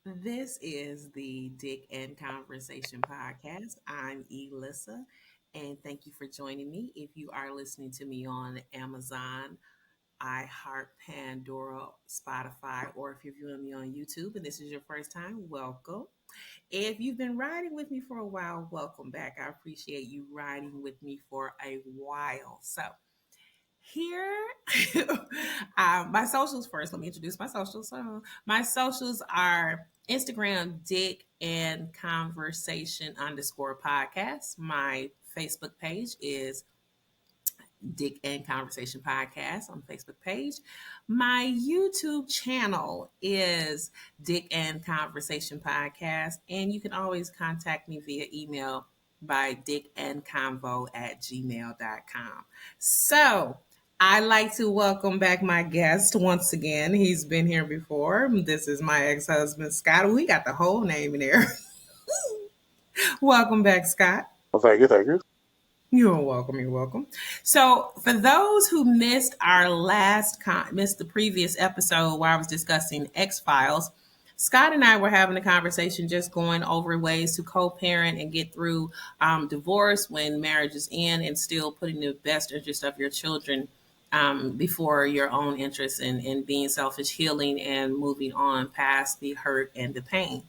This is the Dick and Conversation podcast. I'm Elissa, and thank you for joining me. If you are listening to me on Amazon, iHeart, Pandora, Spotify, or if you're viewing me on YouTube and this is your first time, welcome. If you've been riding with me for a while, welcome back. I appreciate you riding with me for a while. So, here my socials first, let me introduce my socials. So my socials are Instagram Dick and Conversation underscore podcast. My Facebook page is Dick and Conversation Podcast on the Facebook page. My YouTube channel is Dick and Conversation Podcast, and you can always contact me via email by dickandconvo@gmail.com. So I like to welcome back my guest once again. He's been here before. This is my ex-husband, Scott. We got the whole name in there. Welcome back, Scott. Well, thank you, thank you. You're welcome. You're welcome. So, for those who missed missed the previous episode where I was discussing X Files, Scott and I were having a conversation, just going over ways to co-parent and get through divorce when marriage is in, and still putting the best interest of your children before your own interests in being selfish, healing, and moving on past the hurt and the pain.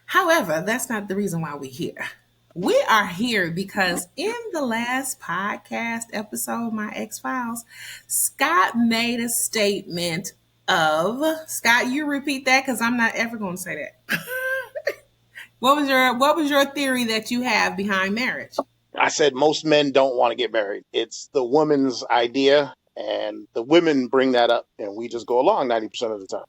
However, that's not the reason why we're here. We are here because in the last podcast episode, my X Files, Scott made a statement of Scott. You repeat that because I'm not ever going to say that. What was your theory that you have behind marriage? I said most men don't want to get married. It's the woman's idea, and the women bring that up, and we just go along 90% of the time.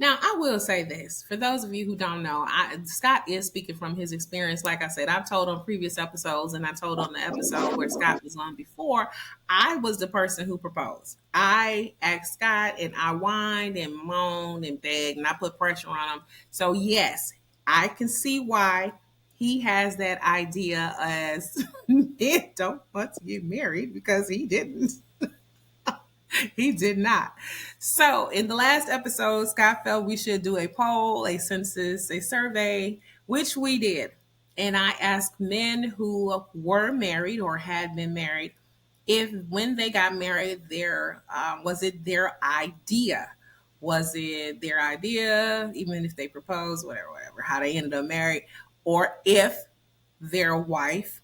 Now, I will say this for those of you who don't know, Scott is speaking from his experience. Like I said, I've told on previous episodes, and I told on the episode where Scott was on before. I was the person who proposed. I asked Scott, and I whined and moaned and begged, and I put pressure on him. So, yes, I can see why he has that idea as men don't want to get married because he didn't. He did not. So, in the last episode, Scott felt we should do a poll, a census, a survey, which we did. And I asked men who were married or had been married if, when they got married, was it their idea? Was it their idea, even if they proposed, whatever, how they ended up married, or if their wife,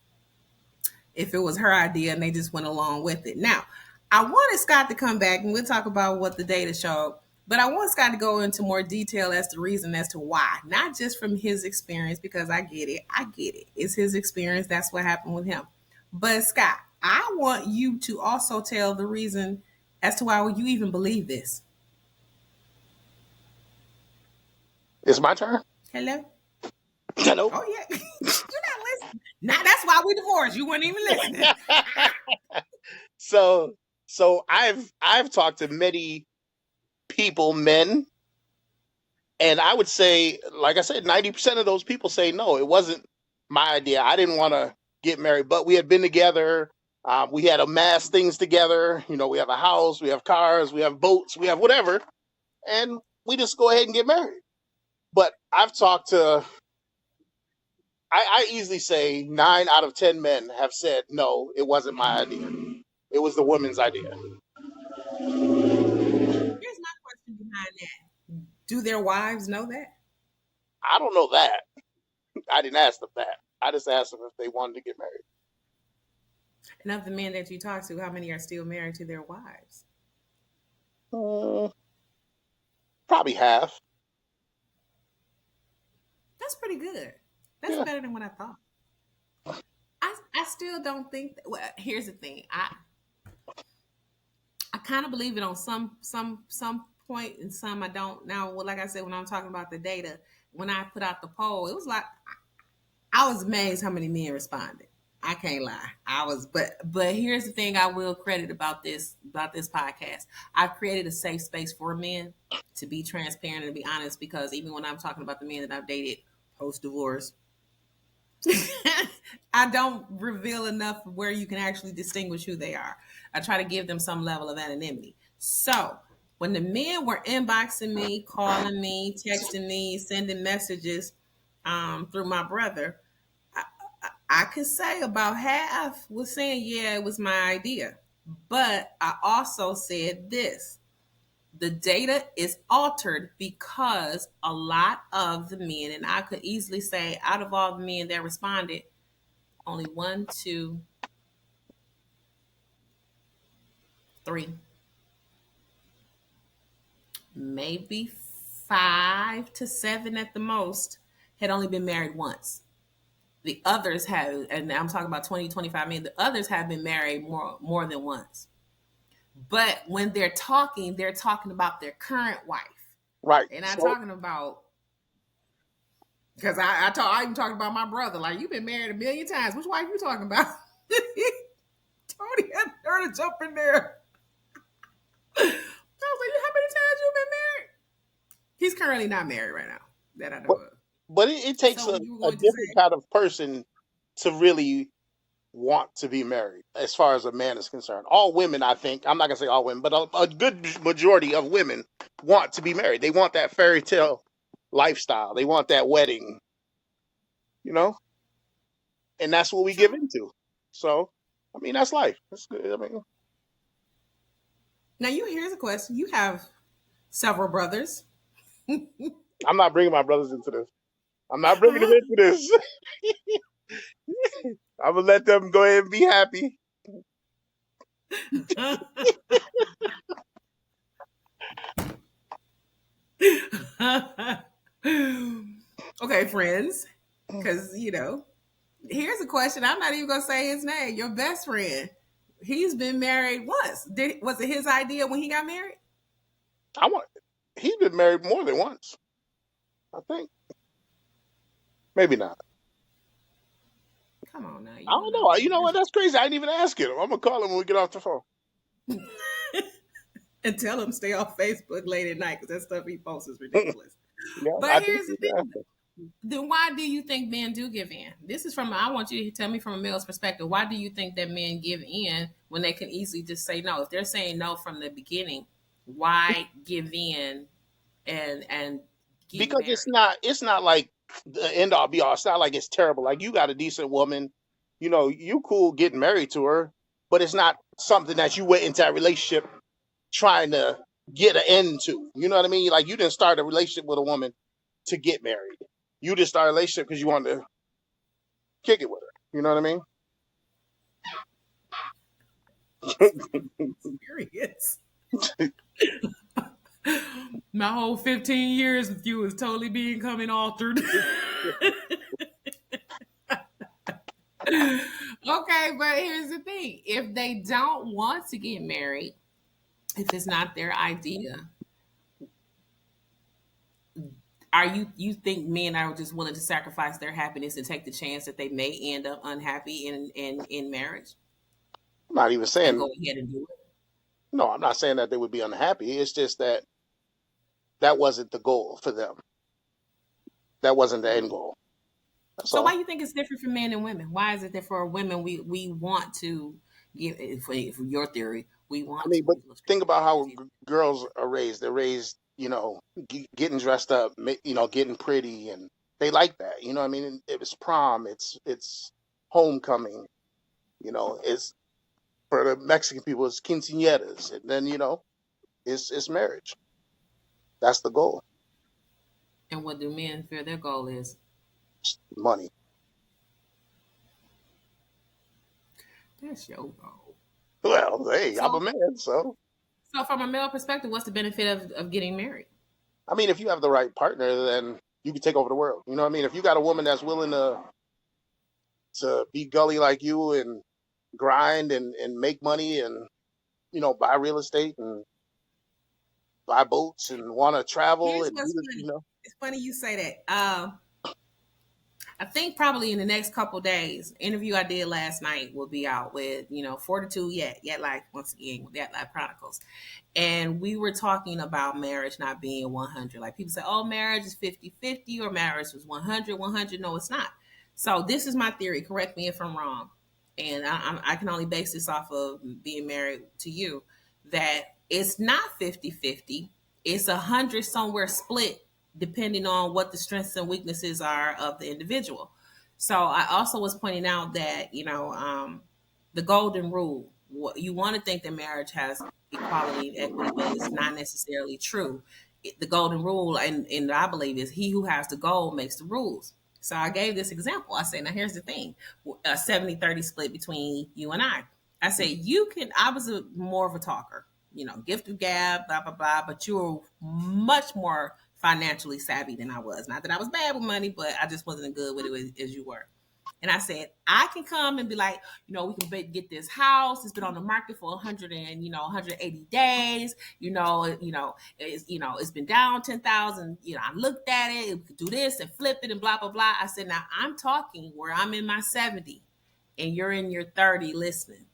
if it was her idea and they just went along with it. Now, I wanted Scott to come back and we'll talk about what the data showed, but I want Scott to go into more detail as to reason as to why, not just from his experience, because I get it. I get it. It's his experience. That's what happened with him. But Scott, I want you to also tell the reason as to why you even believe this. It's my turn? Hello? Hello? Oh, yeah. You're not listening. Now, that's why we divorced. You weren't even listening. So I've talked to many people, men, and I would say, like I said, 90% of those people say no, it wasn't my idea. I didn't want to get married, but we had been together. We had amassed things together. You know, we have a house, we have cars, we have boats, we have whatever, and we just go ahead and get married. But I've talked to, I easily say 9 out of 10 men have said, no, it wasn't my idea. It was the woman's idea. Here's my question behind that. Do their wives know that? I don't know that. I didn't ask them that. I just asked them if they wanted to get married. And of the men that you talk to, how many are still married to their wives? Probably half. That's pretty good. That's better than what I thought. I still don't think. Well, here's the thing. I kind of believe it on some point, and some I don't. Now, well, like I said, when I'm talking about the data, when I put out the poll, it was like I was amazed how many men responded. I can't lie. But here's the thing I will credit about this podcast. I've created a safe space for men to be transparent and to be honest, because even when I'm talking about the men that I've dated post divorce, I don't reveal enough where you can actually distinguish who they are. I try to give them some level of anonymity. So When the men were inboxing me, calling me, texting me, sending messages through my brother, I could say about half was saying, yeah, it was my idea. But I also said this: the data is altered because a lot of the men, and I could easily say out of all the men that responded, only one, two, three, maybe 5 to 7 at the most had only been married once. The others have, and I'm talking about 20, 25 men, the others have been married more than once. But when they're talking about their current wife. Right. They're not So talking about, because I even talked about my brother. Like, you've been married a million times. Which wife you talking about? Tony had her to jump in there. I was like, how many times you been married? He's currently not married right now, that I know but of. but it takes So you were a going to different say, kind of person to really want to be married as far as a man is concerned. All women, I think, I'm not gonna say all women, but a good majority of women want to be married. They want that fairy tale lifestyle. They want that wedding, you know, and that's what we give true. into. So, I mean, that's life. That's good. I mean, Now, here's a question. You have several brothers. I'm not bringing my brothers into this. I'm not bringing them into this. I'm gonna let them go ahead and be happy. Okay, friends, because, here's a question. I'm not even going to say his name. Your best friend, he's been married once. Was it his idea when he got married? I want. He's been married more than once. I think maybe not. Come on now. I You don't don't know. know. You know what? That's crazy. I didn't even ask him. I'm gonna call him when we get off the phone. And tell him stay off Facebook late at night because that stuff he posts is ridiculous. Yeah, But I think here's the we can ask thing. him. Then why do you think men do give in? I want you to tell me from a male's perspective. Why do you think that men give in when they can easily just say no? If they're saying no from the beginning, why give in and get Because married? it's not like the end all be all. It's not like it's terrible. Like you got a decent woman, you know, you cool getting married to her, but it's not something that you went into that relationship trying to get an end to. You know what I mean? Like you didn't start a relationship with a woman to get married. You just started a relationship because you wanted to kick it with her. You know what I mean? Serious. My whole 15 years with you is totally becoming altered. Okay, but here's the thing. If they don't want to get married, if it's not their idea, are you think men are just willing to sacrifice their happiness and take the chance that they may end up unhappy in marriage I'm not even and saying go ahead and do it? no. I'm not saying that they would be unhappy. It's just that that wasn't the goal for them. That wasn't the end goal. That's So why all. do you think it's different for men and women? Why is it that for women we want to give, for your theory, we I want mean, to but think about how illustrate. girls are raised. They're raised, you know, getting dressed up, you know, getting pretty, and they like that. You know, what I mean, it's prom, it's homecoming. You know, it's for the Mexican people, it's quinceañeras, and then you know, it's marriage. That's the goal. And what do men feel their goal is? Money. That's your goal. Well, hey, I'm a So, man, so from a male perspective, what's the benefit of getting married? I mean, if you have the right partner, then you can take over the world. You know what I mean? If you got a woman that's willing to be gully like you and grind and make money and you know buy real estate and buy boats and want to travel Here's and do what's the, you funny. know. It's funny you say that. I think probably in the next couple days, interview I did last night will be out with, Fortitude Yet Life, once again, with Yet Life Chronicles. And we were talking about marriage not being 100. Like people say, oh, marriage is 50-50 or marriage was 100-100. No, it's not. So this is my theory. Correct me if I'm wrong. And I can only base this off of being married to you, that It's not 50-50. It's 100 somewhere split depending on what the strengths and weaknesses are of the individual. So I also was pointing out that, the golden rule, you want to think that marriage has equality and equity, but it's not necessarily true. The golden rule, and I believe, is he who has the goal makes the rules. So I gave this example. I said, now here's the thing, a 70-30 split between you and I said, I was more of a talker, gift of gab, blah, blah, blah, but you were much more financially savvy than I was. Not that I was bad with money, but I just wasn't as good with it as you were. And I said, I can come and be like, we can get this house. It's been on the market for 180 days. It's been down 10,000. I looked at it. We could do this and flip it and blah, blah, blah. I said, now I'm talking where I'm in my 70 and you're in your 30 listening.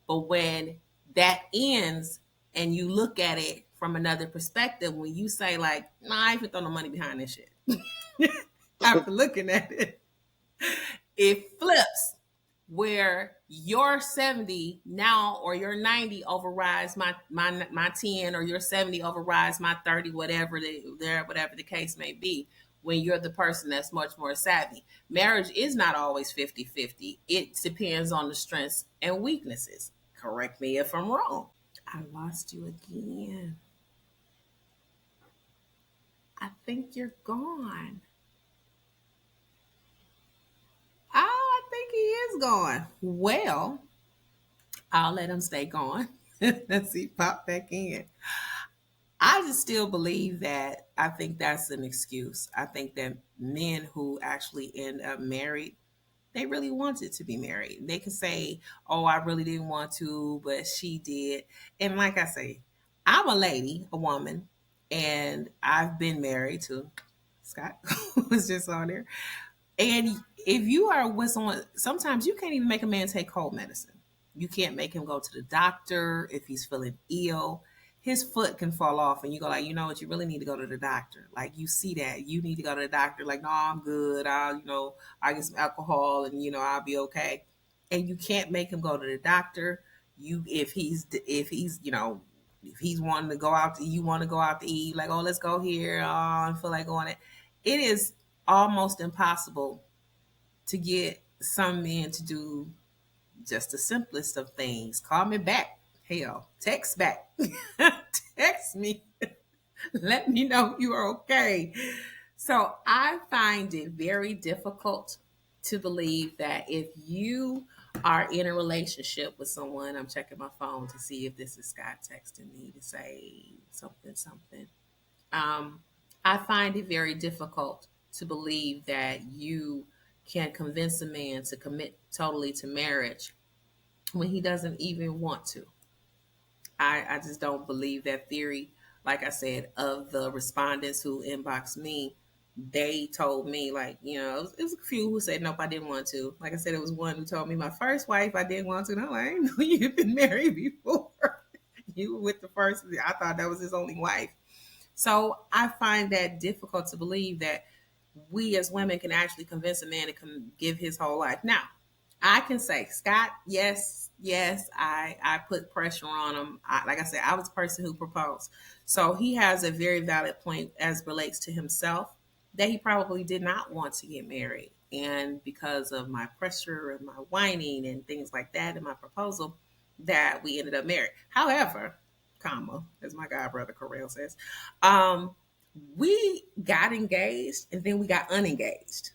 But when that ends and you look at it from another perspective, when you say like, nah, I ain't throw no money behind this shit. After looking at it, it flips where your 70 now or your 90 overrides my 10, or your 70 overrides my 30, whatever the case may be, when you're the person that's much more savvy. Marriage is not always 50-50. It depends on the strengths and weaknesses. Correct me if I'm wrong. I lost you again. I think you're gone. Oh, I think he is gone. Well, I'll let him stay gone. Let's see, pop back in. I just still believe that I think that's an excuse. I think that men who actually end up married, they really wanted to be married. They can say, oh, I really didn't want to, but she did. And like I say, I'm a lady, a woman, and I've been married to Scott, who was just on there. And if you are with someone, sometimes you can't even make a man take cold medicine. You can't make him go to the doctor if he's feeling ill. His foot can fall off, and you go like, you know what, you really need to go to the doctor. Like, you see that you need to go to the doctor. Like, no, I'm good. I get some alcohol, and I'll be okay. And you can't make him go to the doctor. If he's wanting to go out to, you want to go out to eat, like, oh, let's go here. Oh, I feel like going. It is almost impossible to get some men to do just the simplest of things. Call me back. Hell, text back. Text me. Let me know you are okay. So I find it very difficult to believe that if you are in a relationship with someone, I'm checking my phone to see if this is Scott texting me to say something. Um, I find it very difficult to believe that you can convince a man to commit totally to marriage when he doesn't even want to. I just don't believe that theory. Like I said, of the respondents who inboxed me, they told me, like, it was a few who said, nope, I didn't want to. Like I said, it was one who told me, my first wife, I didn't want to. And I'm like, I didn't know you'd been married before. You were with the first, I thought that was his only wife. So I find that difficult to believe that we as women can actually convince a man to give his whole life. Now, I can say, Scott, yes, I put pressure on him. Like I said, I was the person who proposed. So he has a very valid point as relates to himself, that he probably did not want to get married. And because of my pressure and my whining and things like that in my proposal, that we ended up married. However, as my god brother Correll says, we got engaged and then we got unengaged.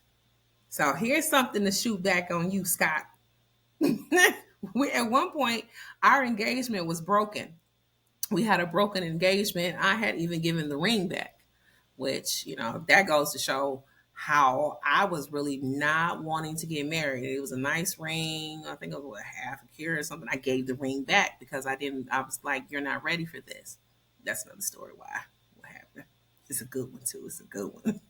So here's something to shoot back on you, Scott. At one point, our engagement was broken. We had a broken engagement. I had even given the ring back, which, that goes to show how I was really not wanting to get married. It was a nice ring. I think it was half a cure or something. I gave the ring back because I was like, you're not ready for this. That's another story why. What happened. It's a good one, too. It's a good one.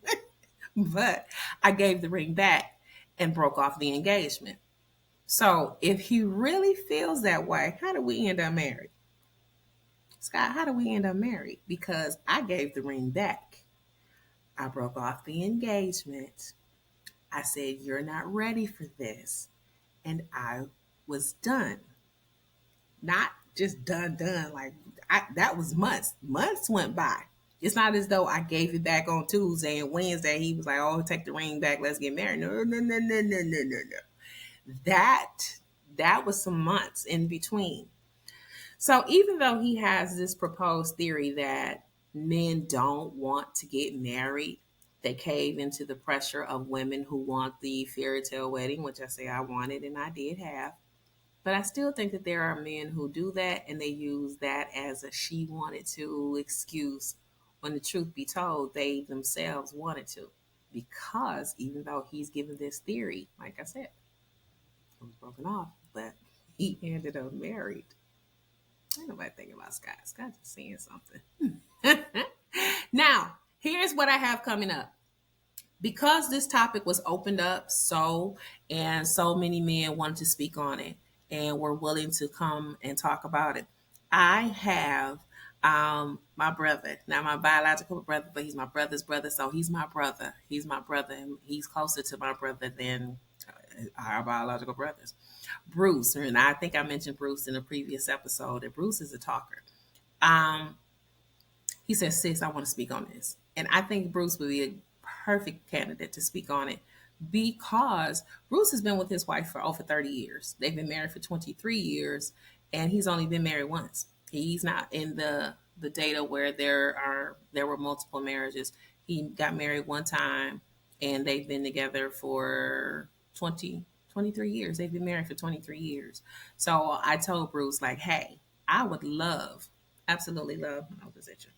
But I gave the ring back and broke off the engagement. So if he really feels that way, how do we end up married? Scott, how do we end up married? Because I gave the ring back. I broke off the engagement. I said, you're not ready for this. And I was done. Not just done. Like, that was months. Months went by. It's not as though I gave it back on Tuesday and Wednesday he was like, "Oh, take the ring back. Let's get married." No, no, no, no, no, no, no, no. That was some months in between. So even though he has this proposed theory that men don't want to get married, they cave into the pressure of women who want the fairy tale wedding, which I say I wanted and I did have. But I still think that there are men who do that and they use that as a she wanted to excuse when the truth be told, they themselves wanted to. Because even though he's given this theory, like I said, it was broken off, but he ended up married. Ain't nobody thinking about Scott. Scott just saying something. Now, here's what I have coming up. Because this topic was opened up and so many men wanted to speak on it and were willing to come and talk about it. I have my brother, not my biological brother, but he's my brother's brother. So he's my brother. He's my brother, and he's closer to my brother than our biological brothers. Bruce, and I think I mentioned Bruce in a previous episode, and Bruce is a talker. Um, he says, "Sis, I want to speak on this." And I think Bruce would be a perfect candidate to speak on it because Bruce has been with his wife for over 30 years. They've been married for 23 years, and he's only been married once. He's not in the data where there were multiple marriages. He got married one time, and they've been together for 23 years. They've been married for 23 years. So I told Bruce, like, hey, I would love, absolutely love, I'll visit you,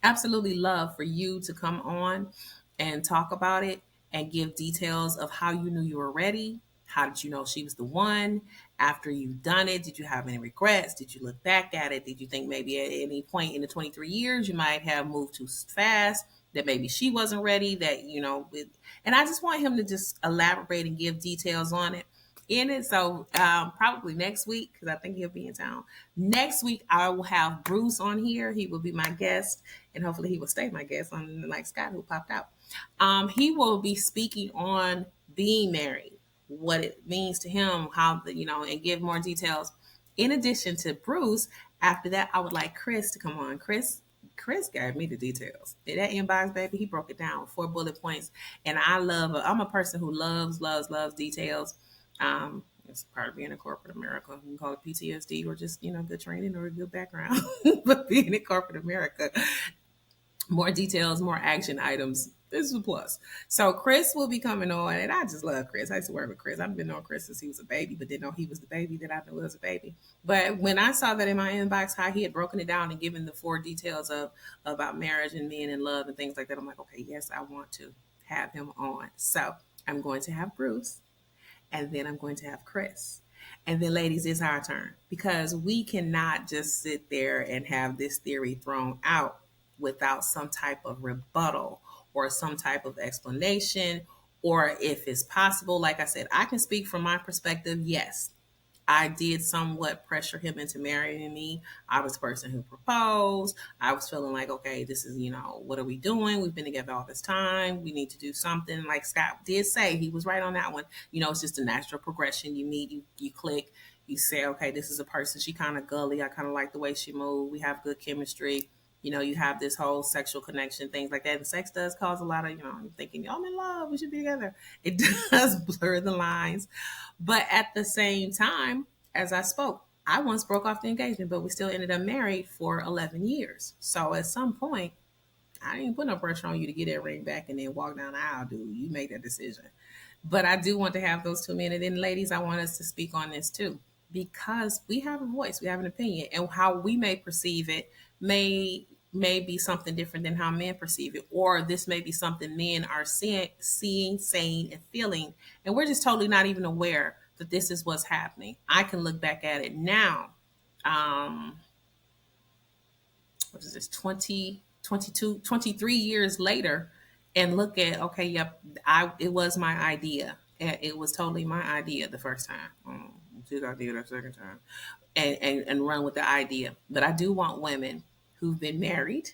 absolutely love for you to come on and talk about it and give details of how you knew you were ready. How did you know she was the one? After you've done it, did you have any regrets? Did you look back at it? Did you think maybe at any point in the 23 years you might have moved too fast? That maybe she wasn't ready? And I just want him to just elaborate and give details on it in it. So probably next week, because I think he'll be in town. Next week, I will have Bruce on here. He will be my guest, and hopefully he will stay my guest on like Scott who popped out. He will be speaking on being married, what it means to him, and give more details. In addition to Bruce, after that, I would like Chris to come on. Chris gave me the details. That inbox, baby, he broke it down, 4 bullet points. And I'm a person who loves details. It's part of being in corporate America. You can call it PTSD or just, good training or a good background. But being in corporate America, more details, more action items. This is a plus. So Chris will be coming on, and I just love Chris. I used to work with Chris. I've been knowing Chris since he was a baby, but didn't know he was the baby that I knew was a baby. But when I saw that in my inbox, how he had broken it down and given the 4 details about marriage and men and love and things like that, I'm like, okay, yes, I want to have him on. So I'm going to have Bruce, and then I'm going to have Chris. And then, ladies, it's our turn because we cannot just sit there and have this theory thrown out without some type of rebuttal or some type of explanation. Or if it's possible, like I said, I can speak from my perspective. Yes, I did somewhat pressure him into marrying me. I was the person who proposed. I was feeling like, okay, this is, what are we doing? We've been together all this time. We need to do something. Like Scott did say, he was right on that one. It's just a natural progression. You meet, you click, you say, okay, this is a person. She kind of gully. I kind of like the way she moved. We have good chemistry. You have this whole sexual connection, things like that. And sex does cause a lot of, thinking, I'm in love, we should be together. It does blur the lines. But at the same time, as I spoke, I once broke off the engagement, but we still ended up married for 11 years. So at some point, I didn't put no pressure on you to get that ring back and then walk down the aisle, dude. You make that decision. But I do want to have those 2 men. And then, ladies, I want us to speak on this too, because we have a voice, we have an opinion, and how we may perceive it may be something different than how men perceive it, or this may be something men are seeing, saying, and feeling, and we're just totally not even aware that this is what's happening. I can look back at it now. What is this, 20, 22, 23 years later, and look at, okay, yep, it was my idea. It was totally my idea the first time. It's his idea the second time. And run with the idea. But I do want women who've been married,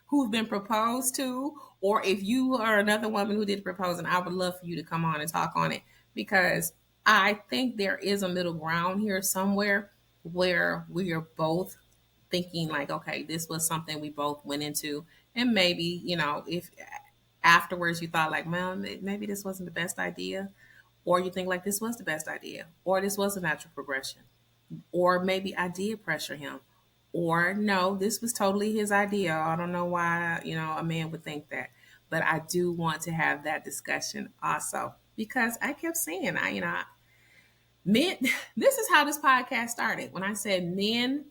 who've been proposed to, or if you are another woman who did propose, and I would love for you to come on and talk on it, because I think there is a middle ground here somewhere where we are both thinking like, okay, this was something we both went into. And maybe, if afterwards you thought like, well, maybe this wasn't the best idea, or you think like this was the best idea, or this was a natural progression, or maybe I did pressure him, or no, this was totally his idea. I don't know why, a man would think that. But I do want to have that discussion also because I kept saying, men, this is how this podcast started. When I said men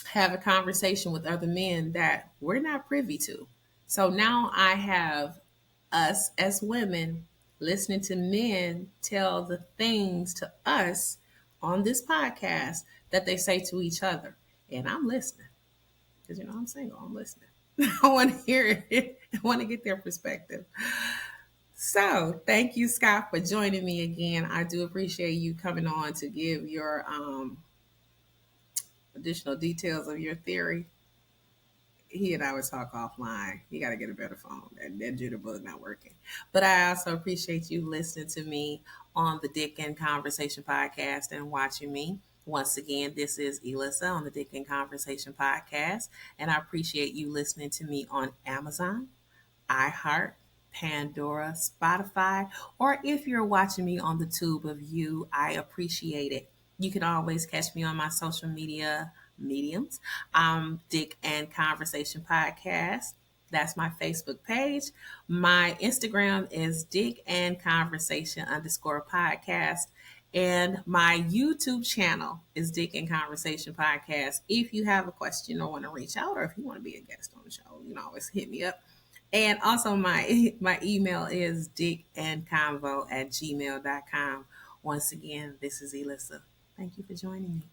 have a conversation with other men that we're not privy to. So now I have us as women listening to men tell the things to us on this podcast that they say to each other. And I'm listening because, I'm single, I'm listening. I want to hear it. I want to get their perspective. So, thank you, Scott, for joining me again. I do appreciate you coming on to give your additional details of your theory. He and I would talk offline. You got to get a better phone. That jitterbug not working. But I also appreciate you listening to me on the Dick and Conversation podcast and watching me. Once again, this is Elissa on the Dick and Conversation podcast, and I appreciate you listening to me on Amazon, iHeart, Pandora, Spotify, or if you're watching me on the tube of you, I appreciate it. You can always catch me on my social media mediums. Dick and Conversation Podcast. That's my Facebook page. My Instagram is Dick and Conversation _podcast. And my YouTube channel is Dick and Conversation Podcast. If you have a question or want to reach out, or if you want to be a guest on the show, you can always hit me up. And also my email is dickandconvo@gmail.com. Once again, this is Elissa. Thank you for joining me.